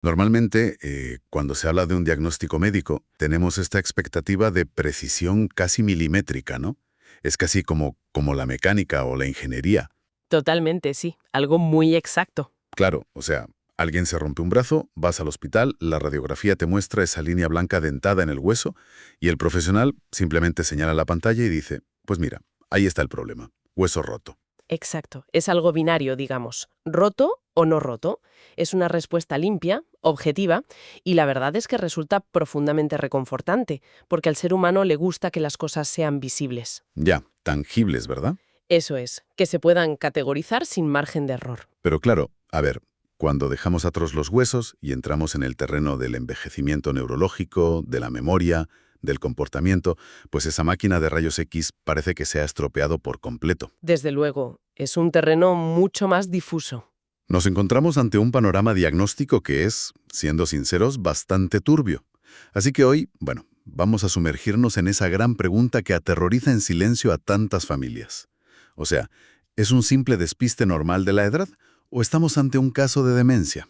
Normalmente, cuando se habla de un diagnóstico médico, tenemos esta expectativa de precisión casi milimétrica, ¿no? Es casi como la mecánica o la ingeniería. Totalmente, sí. Algo muy exacto. Claro, o sea, alguien se rompe un brazo, vas al hospital, la radiografía te muestra esa línea blanca dentada en el hueso y el profesional simplemente señala la pantalla y dice, pues mira, ahí está el problema, hueso roto. Exacto. Es algo binario, digamos. ¿Roto o no roto? Es una respuesta limpia, objetiva, y la verdad es que resulta profundamente reconfortante, porque al ser humano le gusta que las cosas sean visibles. Ya, tangibles, ¿verdad? Eso es, que se puedan categorizar sin margen de error. Pero claro, a ver, cuando dejamos atrás los huesos y entramos en el terreno del envejecimiento neurológico, de la memoria, del comportamiento, pues esa máquina de rayos X parece que se ha estropeado por completo. Desde luego, es un terreno mucho más difuso. Nos encontramos ante un panorama diagnóstico que es, siendo sinceros, bastante turbio. Así que hoy, bueno, vamos a sumergirnos en esa gran pregunta que aterroriza en silencio a tantas familias. O sea, ¿es un simple despiste normal de la edad o estamos ante un caso de demencia?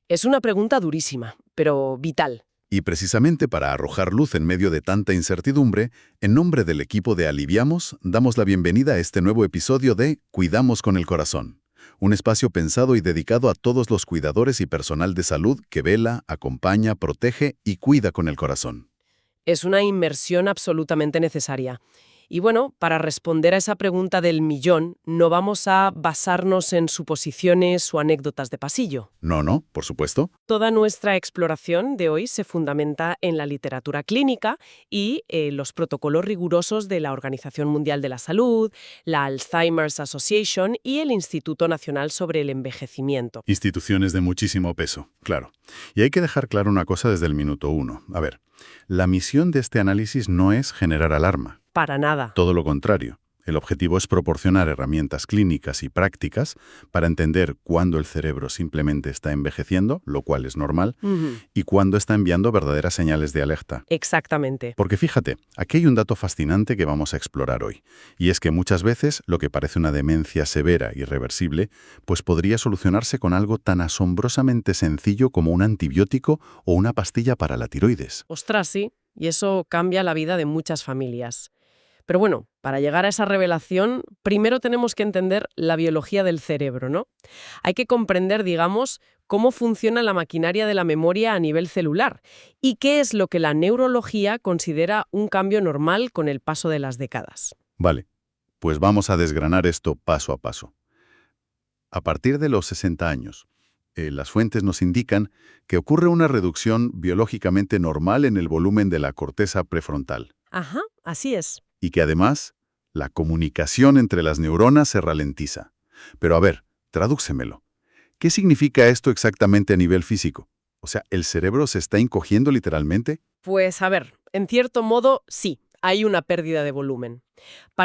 Es una pregunta durísima, pero vital. Y precisamente para arrojar luz en medio de tanta incertidumbre, en nombre del equipo de Aliviamos, damos la bienvenida a este nuevo episodio de Cuidamos con el Corazón, un espacio pensado y dedicado a todos los cuidadores y personal de salud que vela, acompaña, protege y cuida con el corazón. Es una inmersión absolutamente necesaria. Y bueno, para responder a esa pregunta del millón, no vamos a basarnos en suposiciones o anécdotas de pasillo. No, no, por supuesto. Toda nuestra exploración de hoy se fundamenta en la literatura clínica y los protocolos rigurosos de la Organización Mundial de la Salud, la Alzheimer's Association y el Instituto Nacional sobre el Envejecimiento. Instituciones de muchísimo peso, claro. Y hay que dejar claro una cosa desde el minuto uno. A ver, la misión de este análisis no es generar alarma. Para nada. Todo lo contrario. El objetivo es proporcionar herramientas clínicas y prácticas para entender cuándo el cerebro simplemente está envejeciendo, lo cual es normal, Ujú. y cuándo está enviando verdaderas señales de alerta. Exactamente. Porque fíjate, aquí hay un dato fascinante que vamos a explorar hoy, y es que muchas veces lo que parece una demencia severa y irreversible, pues podría solucionarse con algo tan asombrosamente sencillo como un antibiótico o una pastilla para la tiroides. Ostras, sí. Y eso cambia la vida de muchas familias. Pero bueno, para llegar a esa revelación, primero tenemos que entender la biología del cerebro, ¿no? Hay que comprender, digamos, cómo funciona la maquinaria de la memoria a nivel celular y qué es lo que la neurología considera un cambio normal con el paso de las décadas. Vale, pues vamos a desgranar esto paso a paso. A partir de los 60 años, las fuentes nos indican que ocurre una reducción biológicamente normal en el volumen de la corteza prefrontal Ajá, así es. y que además la comunicación entre las neuronas se ralentiza. Pero a ver, tradúcemelo. ¿Qué significa esto exactamente a nivel físico? O sea, ¿el cerebro se está encogiendo literalmente? Pues a ver, en cierto modo sí, hay una pérdida de volumen,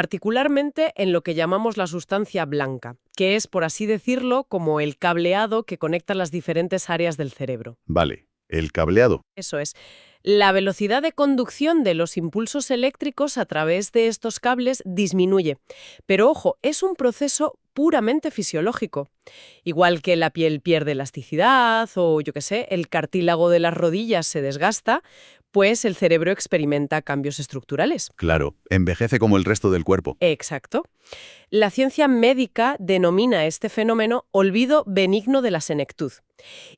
particularmente en lo que llamamos la sustancia blanca, que es, por así decirlo, como el cableado que conecta las diferentes áreas del cerebro. Vale, el cableado. Eso es. La velocidad de conducción de los impulsos eléctricos a través de estos cables disminuye. Pero ojo, es un proceso puramente fisiológico. Igual que la piel pierde elasticidad o, yo qué sé, el cartílago de las rodillas se desgasta, pues el cerebro experimenta cambios estructurales. Claro, envejece como el resto del cuerpo. Exacto. La ciencia médica denomina este fenómeno olvido benigno de la senectud.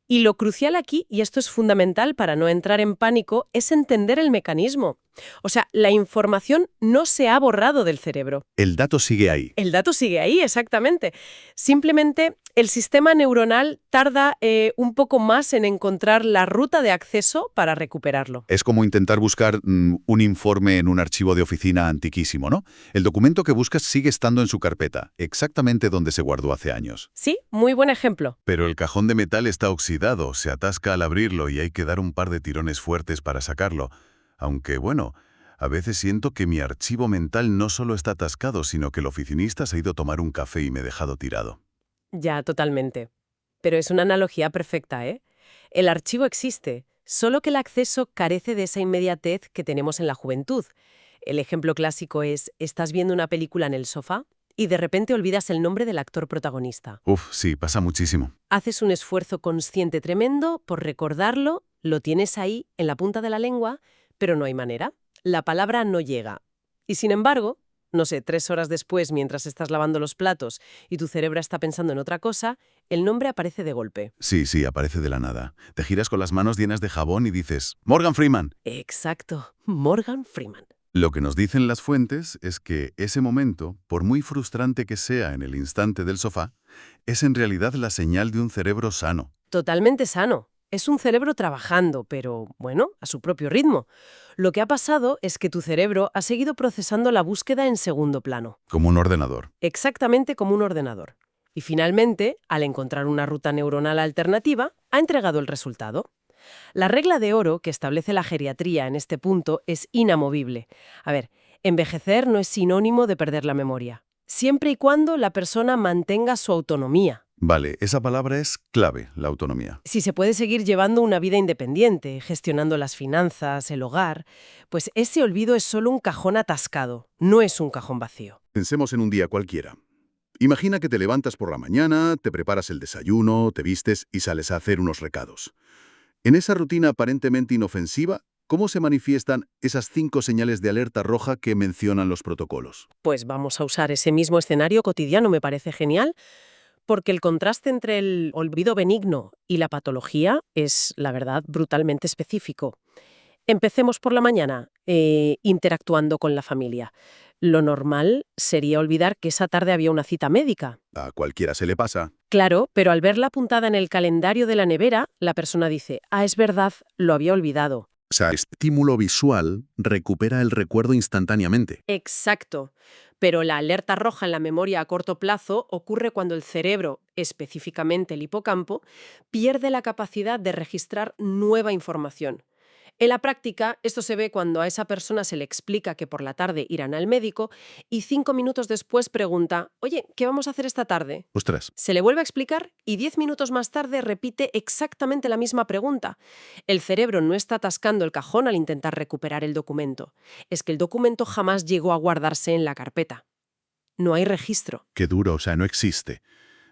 Y lo crucial aquí, y esto es fundamental para no entrar en pánico, es entender el mecanismo. O sea, la información no se ha borrado del cerebro. El dato sigue ahí. El dato sigue ahí, exactamente. Simplemente el sistema neuronal tarda un poco más en encontrar la ruta de acceso para recuperarlo. Es como intentar buscar un informe en un archivo de oficina antiquísimo, ¿no? El documento que buscas sigue estando en su carpeta, exactamente donde se guardó hace años. Sí, muy buen ejemplo. Pero el cajón de metal está oxidado, se atasca al abrirlo y hay que dar un par de tirones fuertes para sacarlo. Aunque, bueno, a veces siento que mi archivo mental no solo está atascado, sino que el oficinista se ha ido a tomar un café y me ha dejado tirado. Ya, totalmente. Pero es una analogía perfecta, ¿eh? El archivo existe, solo que el acceso carece de esa inmediatez que tenemos en la juventud. El ejemplo clásico es, estás viendo una película en el sofá y de repente olvidas el nombre del actor protagonista. Uf, sí, pasa muchísimo. Haces un esfuerzo consciente tremendo por recordarlo, lo tienes ahí, en la punta de la lengua, pero no hay manera. La palabra no llega. Y sin embargo, no sé, 3 horas después, mientras estás lavando los platos y tu cerebro está pensando en otra cosa, el nombre aparece de golpe. Sí, sí, aparece de la nada. Te giras con las manos llenas de jabón y dices, ¡Morgan Freeman! Exacto, Morgan Freeman. Lo que nos dicen las fuentes es que ese momento, por muy frustrante que sea en el instante del sofá, es en realidad la señal de un cerebro sano. Totalmente sano. Es un cerebro trabajando, pero, bueno, a su propio ritmo. Lo que ha pasado es que tu cerebro ha seguido procesando la búsqueda en segundo plano, Como un ordenador. exactamente como un ordenador. Y finalmente, al encontrar una ruta neuronal alternativa, ha entregado el resultado. La regla de oro que establece la geriatría en este punto es inamovible. A ver, envejecer no es sinónimo de perder la memoria, siempre y cuando la persona mantenga su autonomía. Vale, esa palabra es clave, la autonomía. Si se puede seguir llevando una vida independiente, gestionando las finanzas, el hogar, pues ese olvido es solo un cajón atascado, no es un cajón vacío. Pensemos en un día cualquiera. Imagina que te levantas por la mañana, te preparas el desayuno, te vistes y sales a hacer unos recados. En esa rutina aparentemente inofensiva, ¿cómo se manifiestan esas 5 señales de alerta roja que mencionan los protocolos? Pues vamos a usar ese mismo escenario cotidiano, me parece genial, porque el contraste entre el olvido benigno y la patología es, la verdad, brutalmente específico. Empecemos por la mañana, interactuando con la familia. Lo normal sería olvidar que esa tarde había una cita médica. A cualquiera se le pasa. Claro, pero al verla apuntada en el calendario de la nevera, la persona dice, ah, es verdad, lo había olvidado. O sea, estímulo visual recupera el recuerdo instantáneamente. Exacto. Pero la alerta roja en la memoria a corto plazo ocurre cuando el cerebro, específicamente el hipocampo, pierde la capacidad de registrar nueva información. En la práctica, esto se ve cuando a esa persona se le explica que por la tarde irán al médico y 5 minutos después pregunta, oye, ¿qué vamos a hacer esta tarde? Ostras, Se le vuelve a explicar y 10 minutos más tarde repite exactamente la misma pregunta. El cerebro no está atascando el cajón al intentar recuperar el documento. Es que el documento jamás llegó a guardarse en la carpeta. No hay registro. qué duro, o sea, no existe.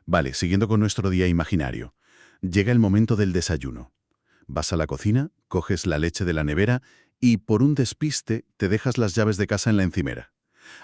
Vale, siguiendo con nuestro día imaginario. Llega el momento del desayuno. Vas a la cocina, coges la leche de la nevera y, por un despiste, te dejas las llaves de casa en la encimera.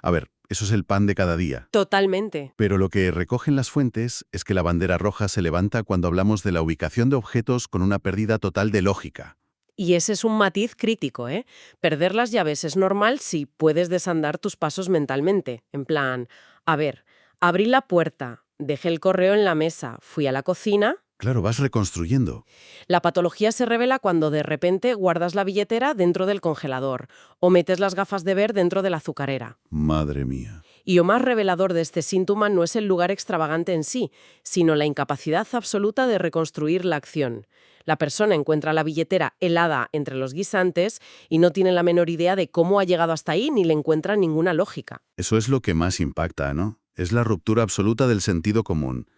A ver, eso es el pan de cada día. Totalmente. Pero lo que recogen las fuentes es que la bandera roja se levanta cuando hablamos de la ubicación de objetos con una pérdida total de lógica. Y ese es un matiz crítico, ¿eh? Perder las llaves es normal si puedes desandar tus pasos mentalmente. En plan, a ver, abrí la puerta, dejé el correo en la mesa, fui a la cocina. Claro, vas reconstruyendo. La patología se revela cuando de repente guardas la billetera dentro del congelador o metes las gafas de ver dentro de la azucarera. Madre mía. Y lo más revelador de este síntoma no es el lugar extravagante en sí, sino la incapacidad absoluta de reconstruir la acción. La persona encuentra la billetera helada entre los guisantes y no tiene la menor idea de cómo ha llegado hasta ahí ni le encuentra ninguna lógica. Eso es lo que más impacta, ¿no? Es la ruptura absoluta del sentido común.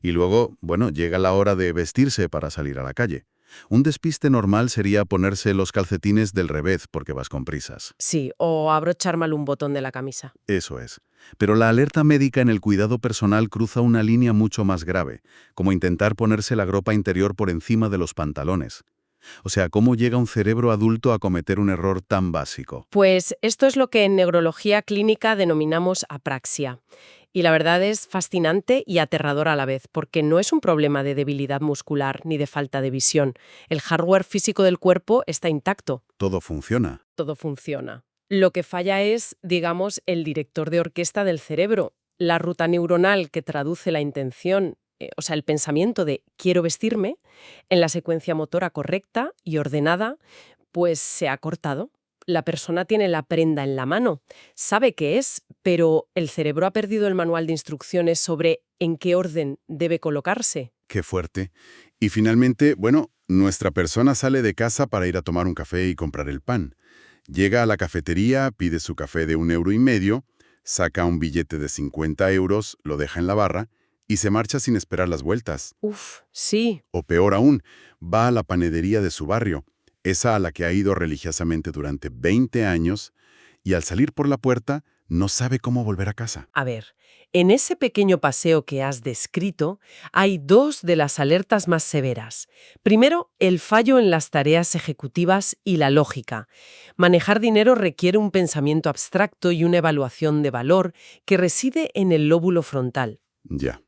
Y luego, bueno, llega la hora de vestirse para salir a la calle. Un despiste normal sería ponerse los calcetines del revés porque vas con prisas. Sí, o abrochar mal un botón de la camisa. Eso es. Pero la alerta médica en el cuidado personal cruza una línea mucho más grave, como intentar ponerse la ropa interior por encima de los pantalones. O sea, ¿cómo llega un cerebro adulto a cometer un error tan básico? Pues esto es lo que en neurología clínica denominamos apraxia. Y la verdad es fascinante y aterrador a la vez, porque no es un problema de debilidad muscular ni de falta de visión. El hardware físico del cuerpo está intacto. Todo funciona. Todo funciona. Lo que falla es, digamos, el director de orquesta del cerebro, la ruta neuronal que traduce la intención, o sea, el pensamiento de quiero vestirme, en la secuencia motora correcta y ordenada, pues se ha cortado. La persona tiene la prenda en la mano, sabe qué es, pero el cerebro ha perdido el manual de instrucciones sobre en qué orden debe colocarse. Qué fuerte. Y finalmente, bueno, nuestra persona sale de casa para ir a tomar un café y comprar el pan. Llega a la cafetería, pide su café de 1,50 €, saca un billete de 50 €, lo deja en la barra y se marcha sin esperar las vueltas. Uf, sí. O peor aún, va a la panadería de su barrio, esa a la que ha ido religiosamente durante 20 años, y al salir por la puerta no sabe cómo volver a casa. A ver, en ese pequeño paseo que has descrito, hay dos de las alertas más severas. Primero, el fallo en las tareas ejecutivas y la lógica. Manejar dinero requiere un pensamiento abstracto y una evaluación de valor que reside en el lóbulo frontal. Ya.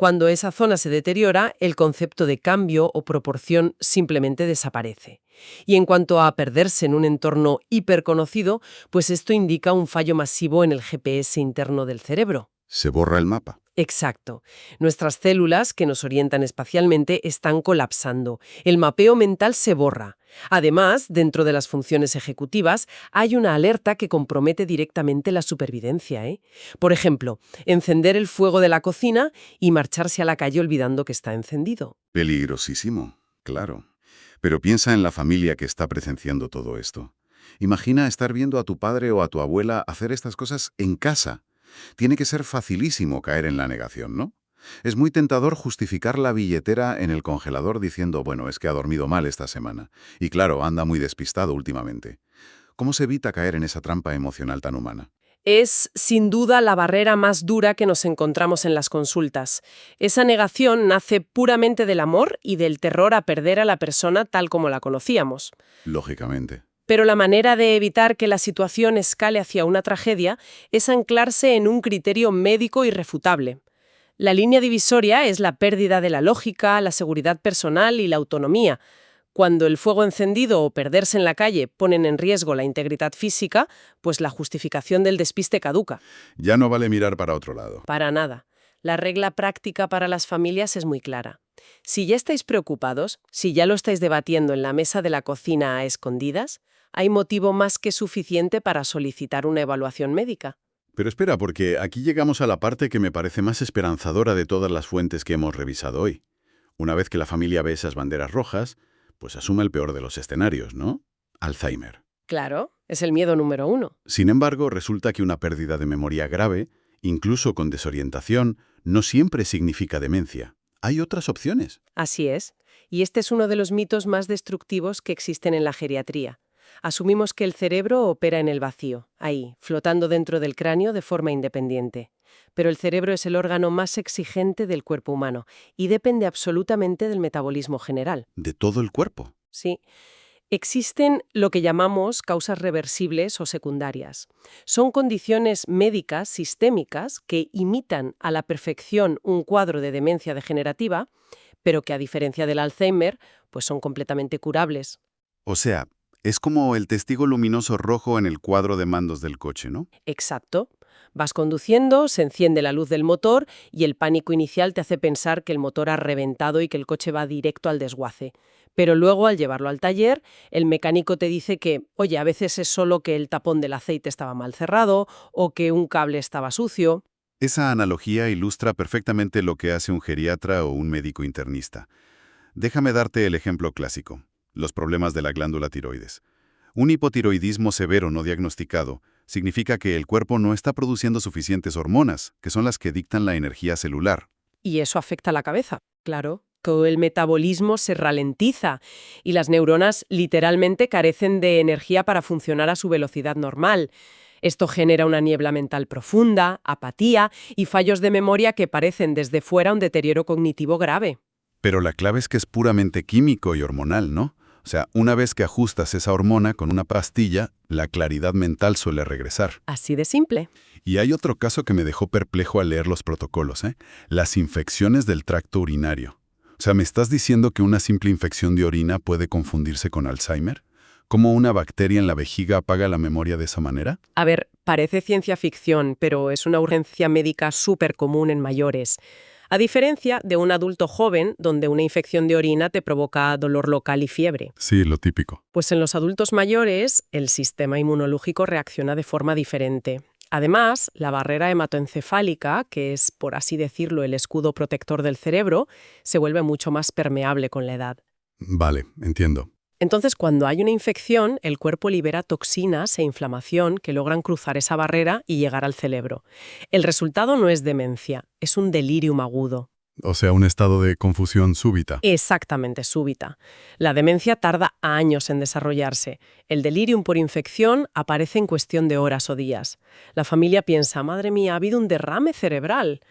Cuando esa zona se deteriora, el concepto de cambio o proporción simplemente desaparece. Y en cuanto a perderse en un entorno hiperconocido, pues esto indica un fallo masivo en el GPS interno del cerebro. Se borra el mapa. Exacto. Nuestras células, que nos orientan espacialmente, están colapsando. El mapeo mental se borra. Además, dentro de las funciones ejecutivas, hay una alerta que compromete directamente la supervivencia, ¿eh? Por ejemplo, encender el fuego de la cocina y marcharse a la calle olvidando que está encendido. Peligrosísimo, claro. Pero piensa en la familia que está presenciando todo esto. Imagina estar viendo a tu padre o a tu abuela hacer estas cosas en casa. Tiene que ser facilísimo caer en la negación, ¿no? Es muy tentador justificar la billetera en el congelador diciendo, bueno, es que ha dormido mal esta semana. Y claro, anda muy despistado últimamente. ¿Cómo se evita caer en esa trampa emocional tan humana? Es, sin duda, la barrera más dura que nos encontramos en las consultas. Esa negación nace puramente del amor y del terror a perder a la persona tal como la conocíamos. Lógicamente. Pero la manera de evitar que la situación escale hacia una tragedia es anclarse en un criterio médico irrefutable. La línea divisoria es la pérdida de la lógica, la seguridad personal y la autonomía. Cuando el fuego encendido o perderse en la calle ponen en riesgo la integridad física, pues la justificación del despiste caduca. Ya no vale mirar para otro lado. Para nada. La regla práctica para las familias es muy clara. Si ya estáis preocupados, si ya lo estáis debatiendo en la mesa de la cocina a escondidas, hay motivo más que suficiente para solicitar una evaluación médica. Pero espera, porque aquí llegamos a la parte que me parece más esperanzadora de todas las fuentes que hemos revisado hoy. Una vez que la familia ve esas banderas rojas, pues asume el peor de los escenarios, ¿no? Alzheimer. Claro, es el miedo número uno. Sin embargo, resulta que una pérdida de memoria grave, incluso con desorientación, no siempre significa demencia. Hay otras opciones. Así es. Y este es uno de los mitos más destructivos que existen en la geriatría. Asumimos que el cerebro opera en el vacío, ahí, flotando dentro del cráneo de forma independiente. Pero el cerebro es el órgano más exigente del cuerpo humano y depende absolutamente del metabolismo general. De todo el cuerpo. Sí. Existen lo que llamamos causas reversibles o secundarias. Son condiciones médicas sistémicas que imitan a la perfección un cuadro de demencia degenerativa, pero que a diferencia del Alzheimer, pues son completamente curables. O sea, es como el testigo luminoso rojo en el cuadro de mandos del coche, ¿no? Exacto. Vas conduciendo, se enciende la luz del motor y el pánico inicial te hace pensar que el motor ha reventado y que el coche va directo al desguace. Pero luego, al llevarlo al taller, el mecánico te dice que, oye, a veces es solo que el tapón del aceite estaba mal cerrado o que un cable estaba sucio. Esa analogía ilustra perfectamente lo que hace un geriatra o un médico internista. Déjame darte el ejemplo clásico, los problemas de la glándula tiroides. Un hipotiroidismo severo no diagnosticado significa que el cuerpo no está produciendo suficientes hormonas, que son las que dictan la energía celular. Y eso afecta a la cabeza, claro. Que el metabolismo se ralentiza y las neuronas literalmente carecen de energía para funcionar a su velocidad normal. Esto genera una niebla mental profunda, apatía y fallos de memoria que parecen desde fuera un deterioro cognitivo grave. Pero la clave es que es puramente químico y hormonal, ¿no? O sea, una vez que ajustas esa hormona con una pastilla, la claridad mental suele regresar. Así de simple. Y hay otro caso que me dejó perplejo al leer los protocolos, ¿eh? Las infecciones del tracto urinario. O sea, ¿me estás diciendo que una simple infección de orina puede confundirse con Alzheimer? ¿Cómo una bacteria en la vejiga apaga la memoria de esa manera? A ver, parece ciencia ficción, pero es una urgencia médica súper común en mayores. A diferencia de un adulto joven, donde una infección de orina te provoca dolor local y fiebre. Sí, lo típico. Pues en los adultos mayores, el sistema inmunológico reacciona de forma diferente. Además, la barrera hematoencefálica, que es, por así decirlo, el escudo protector del cerebro, se vuelve mucho más permeable con la edad. Vale, entiendo. Entonces, cuando hay una infección, el cuerpo libera toxinas e inflamación que logran cruzar esa barrera y llegar al cerebro. El resultado no es demencia, es un delirium agudo. O sea, un estado de confusión súbita. Exactamente, súbita. La demencia tarda años en desarrollarse. El delirium por infección aparece en cuestión de horas o días. La familia piensa, madre mía, ha habido un derrame cerebral.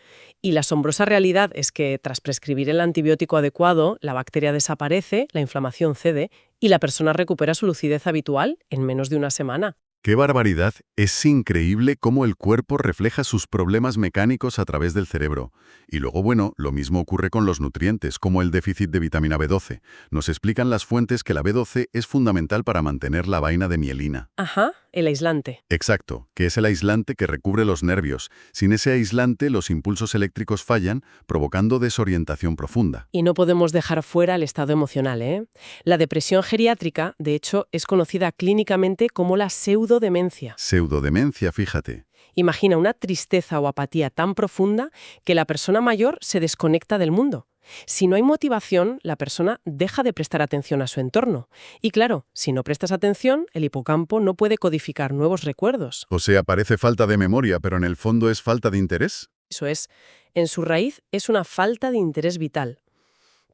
Y la asombrosa realidad es que, tras prescribir el antibiótico adecuado, la bacteria desaparece, la inflamación cede y la persona recupera su lucidez habitual en menos de una semana. ¡Qué barbaridad! Es increíble cómo el cuerpo refleja sus problemas mecánicos a través del cerebro. Y luego, bueno, lo mismo ocurre con los nutrientes, como el déficit de vitamina B12. Nos explican las fuentes que la B12 es fundamental para mantener la vaina de mielina. Ajá, el aislante. Exacto, que es el aislante que recubre los nervios. Sin ese aislante, los impulsos eléctricos fallan, provocando desorientación profunda. Y no podemos dejar fuera el estado emocional, ¿eh? La depresión geriátrica, de hecho, es conocida clínicamente como la pseudodemencia. Pseudodemencia, fíjate. Imagina una tristeza o apatía tan profunda que la persona mayor se desconecta del mundo. Si no hay motivación, la persona deja de prestar atención a su entorno. Y claro, si no prestas atención, el hipocampo no puede codificar nuevos recuerdos. O sea, parece falta de memoria, pero en el fondo es falta de interés. Eso es, en su raíz es una falta de interés vital.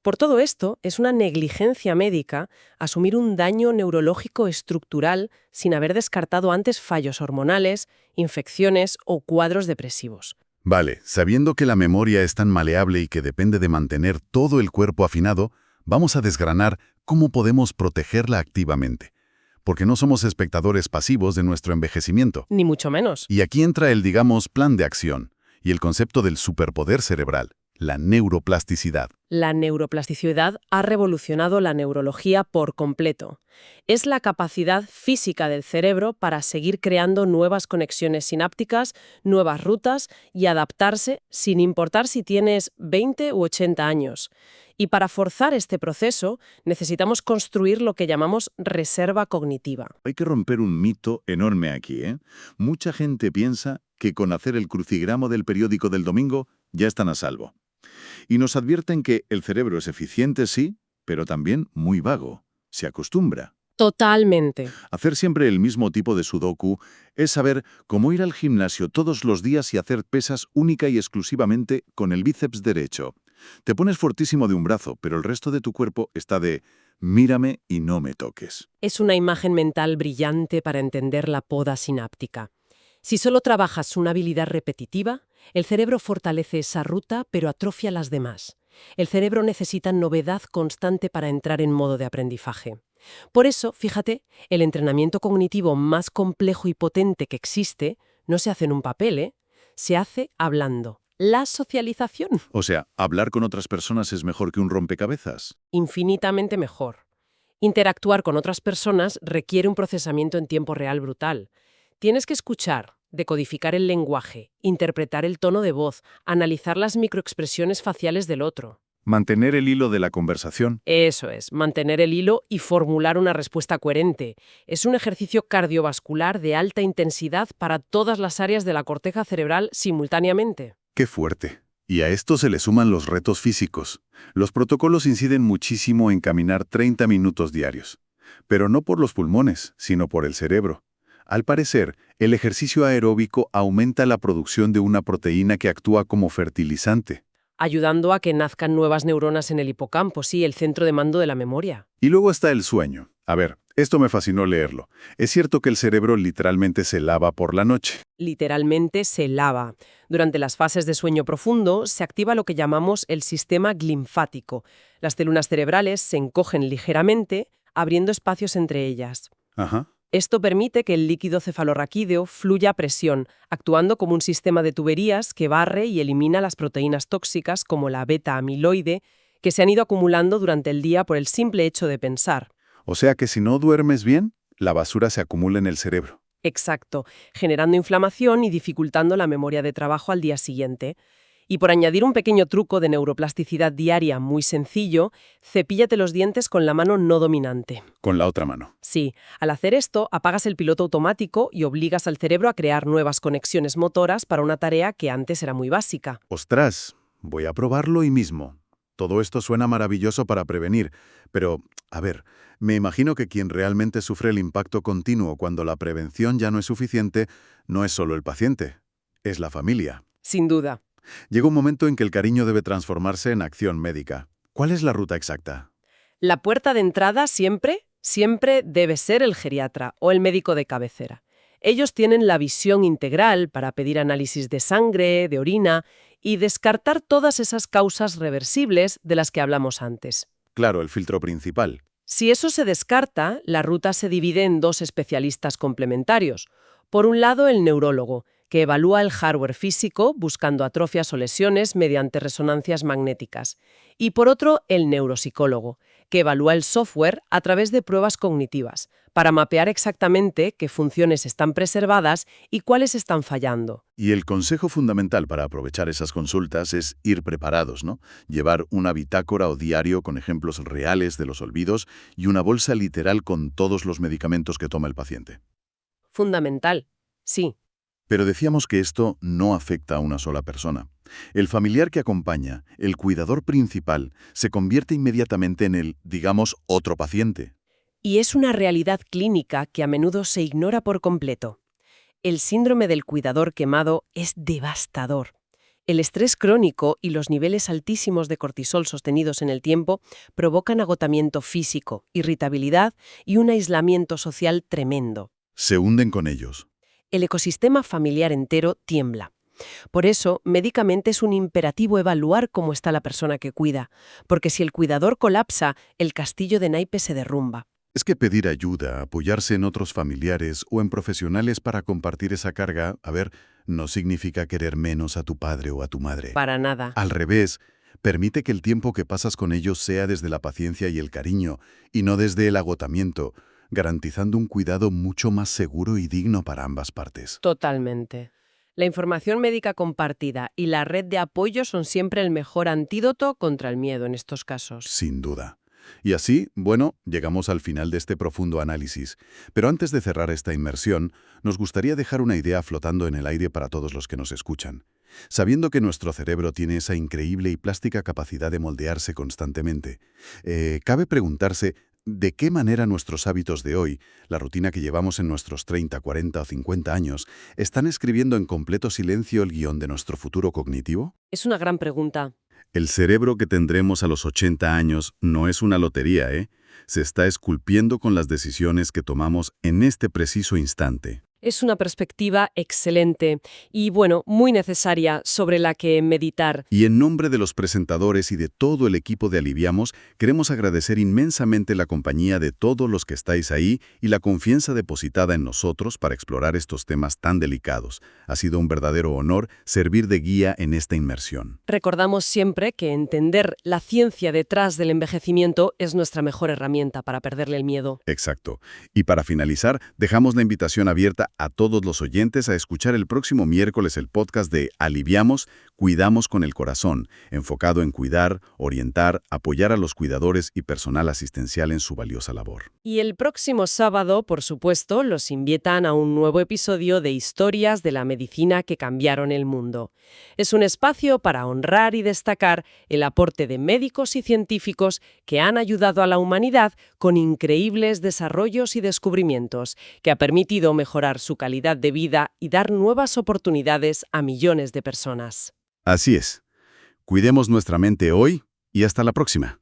Por todo esto, es una negligencia médica asumir un daño neurológico estructural sin haber descartado antes fallos hormonales, infecciones o cuadros depresivos. Vale, sabiendo que la memoria es tan maleable y que depende de mantener todo el cuerpo afinado, vamos a desgranar cómo podemos protegerla activamente. Porque no somos espectadores pasivos de nuestro envejecimiento. Ni mucho menos. Y aquí entra el, digamos, plan de acción y el concepto del superpoder cerebral, la neuroplasticidad. La neuroplasticidad ha revolucionado la neurología por completo. Es la capacidad física del cerebro para seguir creando nuevas conexiones sinápticas, nuevas rutas y adaptarse sin importar si tienes 20 u 80 años. Y para forzar este proceso necesitamos construir lo que llamamos reserva cognitiva. Hay que romper un mito enorme aquí, ¿eh? Mucha gente piensa que con hacer el crucigrama del periódico del domingo ya están a salvo. Y nos advierten que el cerebro es eficiente, sí, pero también muy vago. Se acostumbra. Totalmente. Hacer siempre el mismo tipo de sudoku es saber cómo ir al gimnasio todos los días y hacer pesas única y exclusivamente con el bíceps derecho. Te pones fortísimo de un brazo, pero el resto de tu cuerpo está de mírame y no me toques. Es una imagen mental brillante para entender la poda sináptica. Si solo trabajas una habilidad repetitiva, el cerebro fortalece esa ruta pero atrofia las demás. El cerebro necesita novedad constante para entrar en modo de aprendizaje. Por eso, fíjate, el entrenamiento cognitivo más complejo y potente que existe no se hace en un papel, ¿eh? Se hace hablando. La socialización. O sea, ¿hablar con otras personas es mejor que un rompecabezas? Infinitamente mejor. Interactuar con otras personas requiere un procesamiento en tiempo real brutal. Tienes que escuchar, decodificar el lenguaje, interpretar el tono de voz, analizar las microexpresiones faciales del otro. Mantener el hilo de la conversación. Eso es, mantener el hilo y formular una respuesta coherente. Es un ejercicio cardiovascular de alta intensidad para todas las áreas de la corteza cerebral simultáneamente. ¡Qué fuerte! Y a esto se le suman los retos físicos. Los protocolos inciden muchísimo en caminar 30 minutos diarios. Pero no por los pulmones, sino por el cerebro. Al parecer, el ejercicio aeróbico aumenta la producción de una proteína que actúa como fertilizante. Ayudando a que nazcan nuevas neuronas en el hipocampo, sí, el centro de mando de la memoria. Y luego está el sueño. A ver, esto me fascinó leerlo. Es cierto que el cerebro literalmente se lava por la noche. Literalmente se lava. Durante las fases de sueño profundo se activa lo que llamamos el sistema linfático. Las células cerebrales se encogen ligeramente, abriendo espacios entre ellas. Ajá. Esto permite que el líquido cefalorraquídeo fluya a presión, actuando como un sistema de tuberías que barre y elimina las proteínas tóxicas como la beta-amiloide, que se han ido acumulando durante el día por el simple hecho de pensar. O sea que si no duermes bien, la basura se acumula en el cerebro. Exacto, generando inflamación y dificultando la memoria de trabajo al día siguiente. Y por añadir un pequeño truco de neuroplasticidad diaria muy sencillo, cepíllate los dientes con la mano no dominante. Con la otra mano. Sí, al hacer esto, apagas el piloto automático y obligas al cerebro a crear nuevas conexiones motoras para una tarea que antes era muy básica. ¡Ostras! Voy a probarlo hoy mismo. Todo esto suena maravilloso para prevenir, pero, a ver, me imagino que quien realmente sufre el impacto continuo cuando la prevención ya no es suficiente, no es solo el paciente, es la familia. Sin duda. Llega un momento en que el cariño debe transformarse en acción médica. ¿Cuál es la ruta exacta? La puerta de entrada siempre debe ser el geriatra o el médico de cabecera. Ellos tienen la visión integral para pedir análisis de sangre, de orina y descartar todas esas causas reversibles de las que hablamos antes. Claro, el filtro principal. Si eso se descarta, la ruta se divide en dos especialistas complementarios. Por un lado, el neurólogo, que evalúa el hardware físico buscando atrofias o lesiones mediante resonancias magnéticas. Y por otro, el neuropsicólogo, que evalúa el software a través de pruebas cognitivas, para mapear exactamente qué funciones están preservadas y cuáles están fallando. Y el consejo fundamental para aprovechar esas consultas es ir preparados, ¿no? Llevar una bitácora o diario con ejemplos reales de los olvidos y una bolsa literal con todos los medicamentos que toma el paciente. Fundamental, sí. Pero decíamos que esto no afecta a una sola persona. El familiar que acompaña, el cuidador principal, se convierte inmediatamente en el, digamos, otro paciente. Y es una realidad clínica que a menudo se ignora por completo. El síndrome del cuidador quemado es devastador. El estrés crónico y los niveles altísimos de cortisol sostenidos en el tiempo provocan agotamiento físico, irritabilidad y un aislamiento social tremendo. Se hunden con ellos. El ecosistema familiar entero tiembla. Por eso, médicamente es un imperativo evaluar cómo está la persona que cuida, porque si el cuidador colapsa, el castillo de naipes se derrumba. Es que pedir ayuda, apoyarse en otros familiares o en profesionales para compartir esa carga, no significa querer menos a tu padre o a tu madre. Para nada. Al revés, permite que el tiempo que pasas con ellos sea desde la paciencia y el cariño, y no desde el agotamiento, garantizando un cuidado mucho más seguro y digno para ambas partes. Totalmente. La información médica compartida y la red de apoyo son siempre el mejor antídoto contra el miedo en estos casos. Sin duda. Y así, llegamos al final de este profundo análisis. Pero antes de cerrar esta inmersión, nos gustaría dejar una idea flotando en el aire para todos los que nos escuchan. Sabiendo que nuestro cerebro tiene esa increíble y plástica capacidad de moldearse constantemente, cabe preguntarse ¿de qué manera nuestros hábitos de hoy, la rutina que llevamos en nuestros 30, 40 o 50 años, están escribiendo en completo silencio el guión de nuestro futuro cognitivo? Es una gran pregunta. El cerebro que tendremos a los 80 años no es una lotería, Se está esculpiendo con las decisiones que tomamos en este preciso instante. Es una perspectiva excelente y, muy necesaria sobre la que meditar. Y en nombre de los presentadores y de todo el equipo de Aliviamos, queremos agradecer inmensamente la compañía de todos los que estáis ahí y la confianza depositada en nosotros para explorar estos temas tan delicados. Ha sido un verdadero honor servir de guía en esta inmersión. Recordamos siempre que entender la ciencia detrás del envejecimiento es nuestra mejor herramienta para perderle el miedo. Exacto. Y para finalizar, dejamos la invitación abierta a todos los oyentes a escuchar el próximo miércoles el podcast de Aliviamos, Cuidamos con el Corazón, enfocado en cuidar, orientar, apoyar a los cuidadores y personal asistencial en su valiosa labor. Y el próximo sábado, por supuesto, los invitan a un nuevo episodio de Historias de la Medicina que cambiaron el mundo. Es un espacio para honrar y destacar el aporte de médicos y científicos que han ayudado a la humanidad con increíbles desarrollos y descubrimientos, que ha permitido mejorar su calidad de vida y dar nuevas oportunidades a millones de personas. Así es. Cuidemos nuestra mente hoy y hasta la próxima.